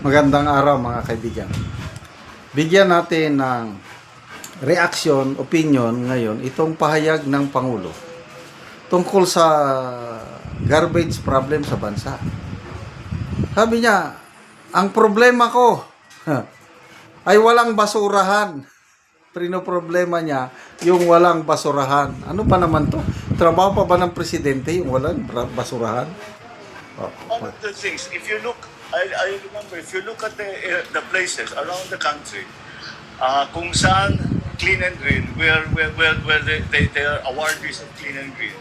Magandang araw mga kaibigan. Bigyan natin ng reaksyon, opinion ngayon itong pahayag ng Pangulo tungkol sa garbage problem sa bansa. Sabi niya, ang problema ko ay walang basurahan. Problema niya yung walang basurahan. Ano pa naman to? Trabaho pa ba ng presidente yung walang basurahan? One of the things, if you look, I remember, if you look at the places around the country, kung saan clean and green, where they are awardees of clean and green,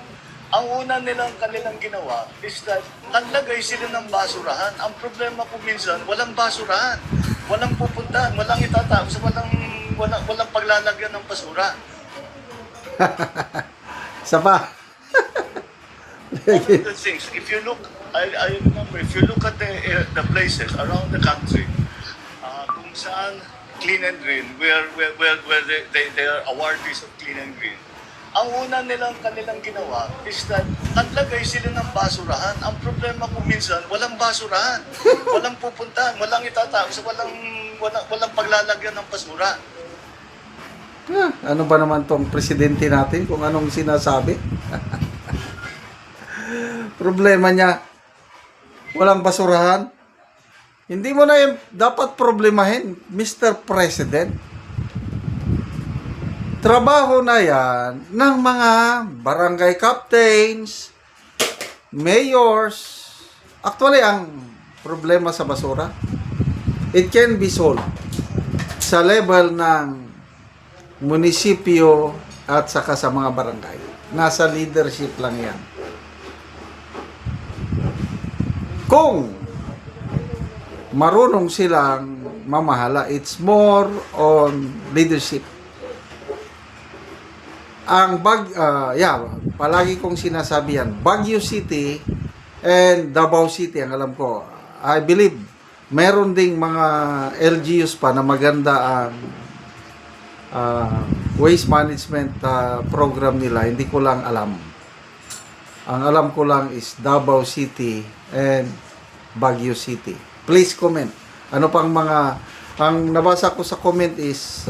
ang una kanilang ginawa is that naglagay sila ng basurahan. Ang problema ko minsan, walang basurahan. Walang pupuntahan, walang itatapos, walang paglalagyan ng basura. Isa pa. One of the things, if you look, I remember, if you look at the places around the country, kung saan clean and green, where they are awardees of clean and green, ang una kanilang ginawa is that naglagay sila ng basurahan. Ang problema ko minsan, walang basurahan. Walang pupuntahan, walang itatapos, walang paglalagyan ng basura. Ano ba naman tong presidente natin kung anong sinasabi? Problema niya, walang basurahan. Hindi mo na yung dapat problemahin, Mr. President. Trabaho na yan ng mga barangay captains, mayors. Actually, ang problema sa basura, it can be solved sa level ng munisipyo at saka sa mga barangay. Nasa leadership lang yan. Kung marunong silang mamahala, it's more on leadership. Ang palagi kong sinasabi yan, Baguio City and Davao City, ang alam ko, I believe, meron ding mga LGUs pa na maganda ang waste management program nila. Hindi ko lang alam. Ang alam ko lang is Davao City and Baguio City. Please comment. Ano pang ang nabasa ko sa comment is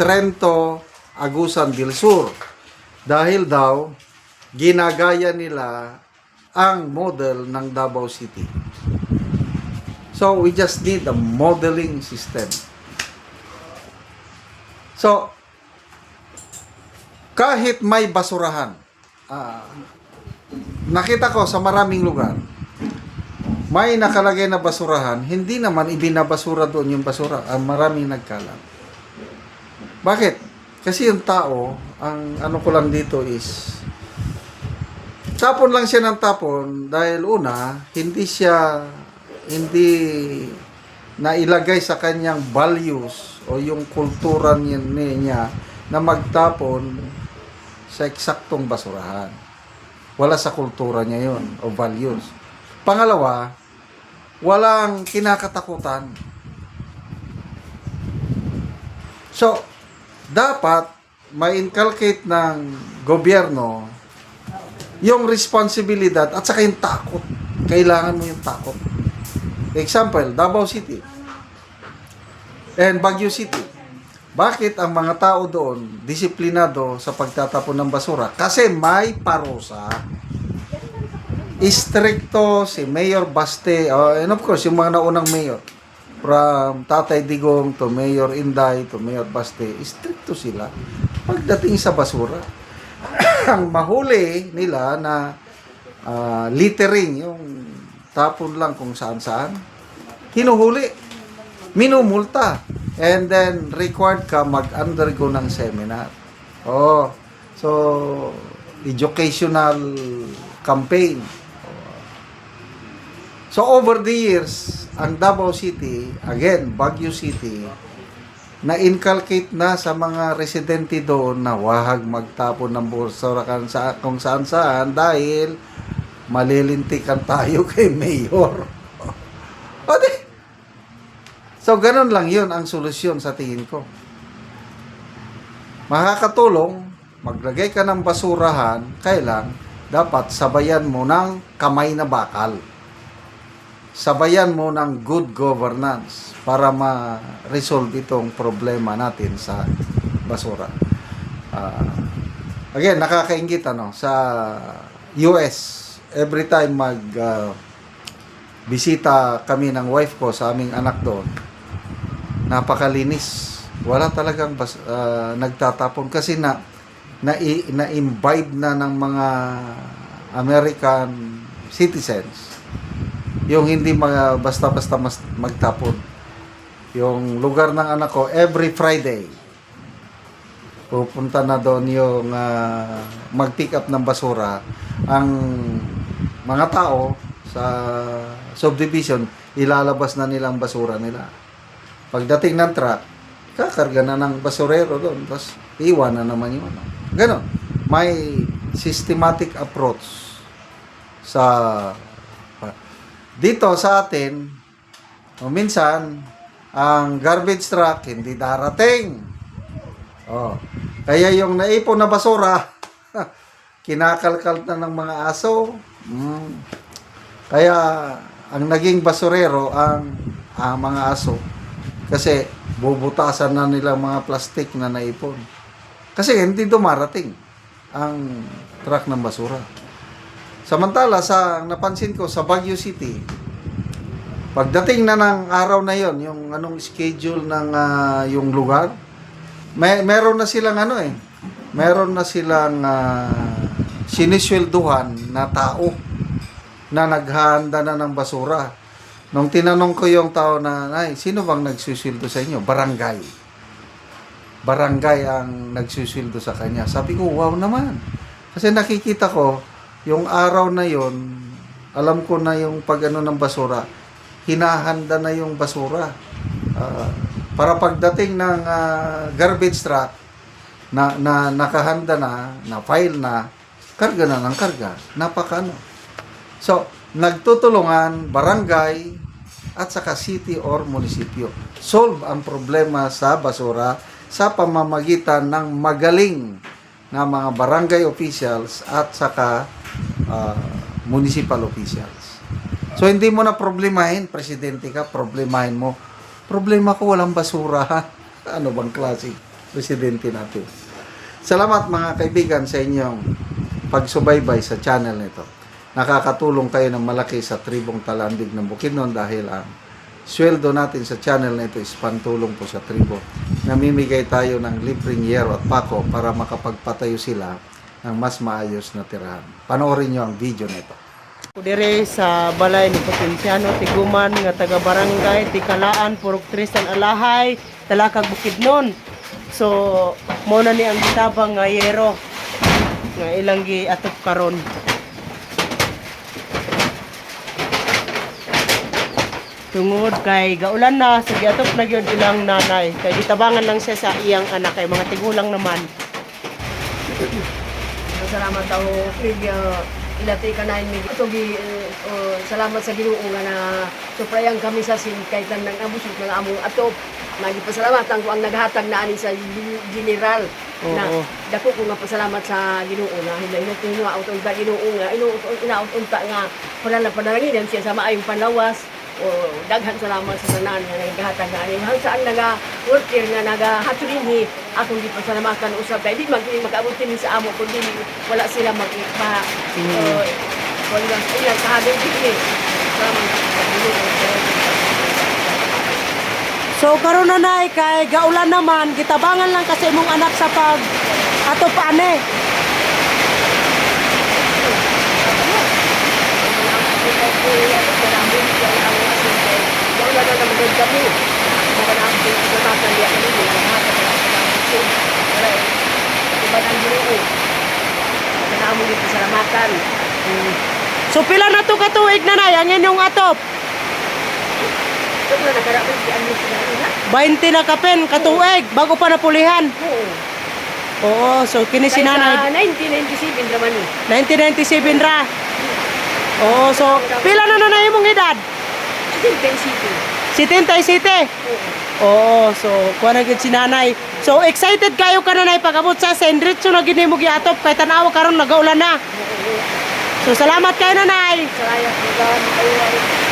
Trento, Agusan del Sur. Dahil daw, ginagaya nila ang model ng Davao City. So, we just need a modeling system. So, kahit may basurahan, nakita ko sa maraming lugar, may nakalagay na basurahan, hindi naman ibinabasura doon yung basura. Maraming nagkalat. Bakit? Kasi yung tao, ang ano ko lang dito is, tapon lang siya ng tapon dahil una, hindi nailagay sa kanyang values o yung kultura niya na magtapon sa eksaktong basurahan. Wala sa kultura niya yun o values. Pangalawa, walang kinakatakutan. So, dapat ma-inculcate ng gobyerno yung responsibilidad at saka yung takot. Kailangan mo yung takot. Example, Davao City and Baguio City. Bakit ang mga tao doon disiplinado sa pagtatapon ng basura? Kasi may parusa. Istrikto si Mayor Baste, and of course, yung mga naunang mayor. From Tatay Digong to Mayor Inday to Mayor Baste, istrikto sila pagdating sa basura. Ang mahuli nila na littering, yung tapon lang kung saan-saan, hinuhuli, minumulta, and then required ka mag-undergo ng seminar. So, educational campaign. So, over the years, ang Davao City, again, Baguio City, na-inculcate na sa mga residente doon na wahag magtapon ng basura kung saan-saan dahil malilintikan tayo kay Mayor. So, ganun lang yun ang solusyon sa tingin ko. Makakatulong, maglagay ka ng basurahan, kailang dapat sabayan mo ng kamay na bakal. sabayan mo ng good governance para ma-resolve itong problema natin sa basura. Again, nakakaingit sa US, every time bisita kami ng wife ko sa aming anak doon, napakalinis. Wala talagang nagtatapon kasi na-imbibe na ng mga American citizens yung hindi basta-basta magtapon. Yung lugar ng anak ko, every Friday pupunta na doon yung mag-pick up ng basura. Ang mga tao sa subdivision, ilalabas na nilang basura nila. Pagdating ng truck, kakarga na ng basurero doon, tapos iwan na naman yung ano. Ganon. May systematic approach sa dito sa atin. Minsan ang garbage truck hindi darating. Kaya yung naipon na basura kinakalkal na ng mga aso. Kaya ang naging basurero ang mga aso kasi bubutasan na nila mga plastic na naipon. Kasi hindi dumarating ang truck ng basura. Samantala, napansin ko sa Baguio City, pagdating na ng araw na yon, yung anong schedule ng yung lugar, meron na silang meron na silang siniswelduhan na tao na naghahanda na ng basura. Nung tinanong ko yung tao na, ay, sino bang nagsusildo sa inyo? Barangay. Barangay ang nagsusildo sa kanya. Sabi ko, wow naman. Kasi nakikita ko, yung araw na yon, alam ko na yung pag-ano ng basura, hinahanda na yung basura. Para pagdating ng garbage truck, na nakahanda na file na, karga na ng karga. Napakano. So, nagtutulungan barangay at saka city or munisipyo. Solve ang problema sa basura sa pamamagitan ng magaling na mga barangay officials at saka municipal officials. So, hindi mo na problemahin, presidente ka, problemahin mo. Problema ko, walang basura. Ano bang klase presidente natin? Salamat mga kaibigan sa inyong pagsubaybay sa channel nito. Nakakatulong kayo ng malaki sa tribong Talandig ng Bukidnon dahil ang sweldo natin sa channel na ito is pantulong po sa tribo. Namimigay tayo ng libreng yero at pako para makapagpatayo sila ng mas maayos na tirahan. Panoorin nyo ang video nito. Dire sa balay ni Potensiano Tiguman nga taga barangay Tikalaan Purok Tristan Alahay Talakag Bukidnon. So mo na ni ang gitabang nga yero nga ilang giatop karon. Tungod kay gaulan na sa giatop na gyud ilang nanay kay gitabangan lang siya sa iyang anak kay mga tigulang naman. Salamat ako ilati ka na mi ito salamat sa Ginoo nga na suprayang kami sa sin kay tanang abusog ng among atop. Nagpasalamatan ko ang naghatag na ani sa general na dako ko nga pasalamat sa Ginoo na hinay nga utong ba Ginoo nga inaunta nga para lang panalangin siya sa maayong panlawas. Daghan salamat sa tanan nga naghatag na ani saan worker nga nagahatulin ni akong gipasalamatan usab kay di mag-abot din sa amo kundi wala sila magpa wala sila kahadong din. So karon nanay kay gaulan naman gitabangan lang kasi imong anak sa pag atop ane. So pila na to katuig nanay ang inyong atop? 20 na kapen katuig bago pa napulihan. Oo, so kini si nanay 1997 naman ni. 1997 ra. Oo, so pila na nanay imong edad? 77. Oo, so kuha na gid si nanay. So excited kayo ka nanay pag-abot sa Sendritso na gini mo giatop kay tan-aw karon nagaulan na. So salamat kayo nanay. Salamat.